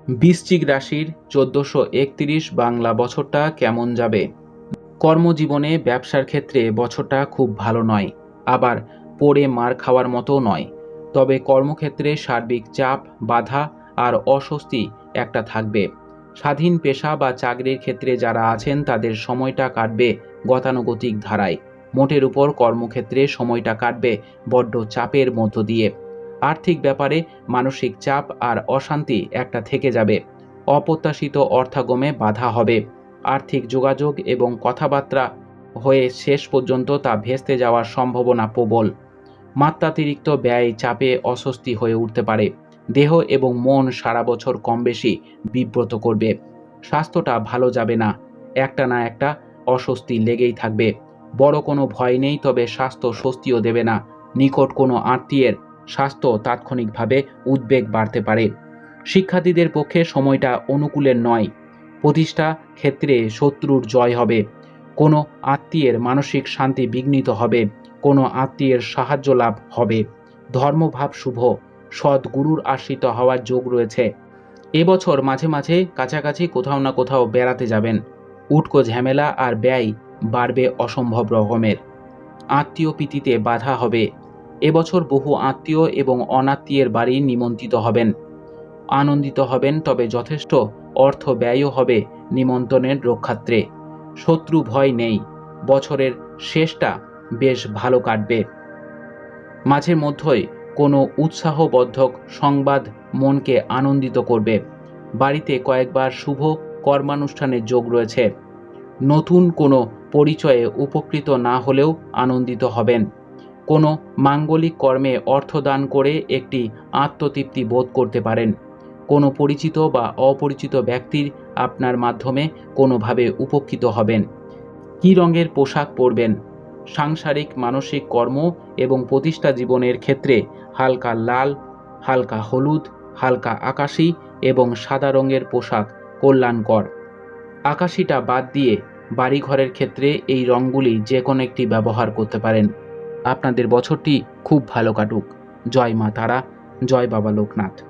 বৃশ্চিক রাশির ১৪৩১ বাংলা বছরটা কেমন যাবে? কর্মজীবনে ব্যবসার ক্ষেত্রে বছরটা খুব ভালো নয়, আবার পড়ে মার খাওয়ার মতোও নয়। তবে কর্মক্ষেত্রে সার্বিক চাপ, বাধা আর অস্বস্তি একটা থাকবে। স্বাধীন পেশা বা চাকরির ক্ষেত্রে যারা আছেন তাদের সময়টা কাটবে গতানুগতিক ধারায়। মোটের উপর কর্মক্ষেত্রে সময়টা কাটবে বড্ড চাপের মধ্য দিয়ে। আর্থিক ব্যাপারে মানসিক চাপ আর অশান্তি একটা থেকে যাবে। অপ্রত্যাশিত অর্থাগমে বাধা হবে। আর্থিক যোগাযোগ এবং কথাবার্তা হয়ে শেষ পর্যন্ত তা ভেস্তে যাওয়ার সম্ভাবনা প্রবল। মাত্রাতিরিক্ত ব্যয় চাপে অস্বস্তি হয়ে উঠতে পারে। দেহ এবং মন সারা বছর কম বেশি বিব্রত করবে। স্বাস্থ্যটা ভালো যাবে না, একটা না একটা অস্বস্তি লেগেই থাকবে। বড় কোনো ভয় নেই, তবে স্বাস্থ্য স্বস্তিও দেবে না। নিকট কোনো আত্মীয়ের স্বাস্থ্য তাৎক্ষণিকভাবে উদ্বেগ বাড়তে পারে। শিক্ষার্থীদের পক্ষে সময়টা অনুকূলের নয়। প্রতিষ্ঠা ক্ষেত্রে শত্রুর জয় হবে। কোনো আত্মীয়ের মানসিক শান্তি বিঘ্নিত হবে। কোনো আত্মীয়ের সাহায্য লাভ হবে। ধর্মভাব শুভ, সদ্গুরুর আশ্রিত হওয়ার যোগ রয়েছে। এবছর মাঝে মাঝে কাছাকাছি কোথাও না কোথাও বেড়াতে যাবেন। উটকো ঝামেলা আর ব্যয় বাড়বে অসম্ভব রকমের। আত্মীয় প্রীতিতে বাধা হবে। এবছর বহু আত্মীয় এবং অনাত্মীয়ের বাড়ি নিমন্ত্রিত হবেন। আনন্দিত হবেন, তবে যথেষ্ট অর্থ ব্যয়ও হবে নিমন্ত্রণের রক্ষার্থে। শত্রু ভয় নেই। বছরের শেষটা বেশ ভালো কাটবে। মাঝে মধ্যেই কোনো উৎসাহবর্ধক সংবাদ মনকে আনন্দিত করবে। বাড়িতে কয়েকবার শুভ কর্মানুষ্ঠানের যোগ রয়েছে। নতুন কোনো পরিচয়ে উপকৃত না হলেও আনন্দিত হবেন। কোনো মাঙ্গলিক কর্মে অর্থদান করে একটি আত্মতৃপ্তি বোধ করতে পারেন। কোনো পরিচিত বা অপরিচিত ব্যক্তির আপনার মাধ্যমে কোনোভাবে উপকৃত হবেন। কী রঙের পোশাক পরবেন? সাংসারিক মানসিক কর্ম এবং প্রতিষ্ঠা জীবনের ক্ষেত্রে হালকা লাল, হালকা হলুদ, হালকা আকাশি এবং সাদা রঙের পোশাক কল্যাণকর। আকাশিটা বাদ দিয়ে বাড়িঘরের ক্ষেত্রে এই রঙগুলি যে কোনো একটি ব্যবহার করতে পারেন। আপনাদের বছরটি খুব ভালো কাটুক। জয় মা তারা, জয় বাবা লোকনাথ।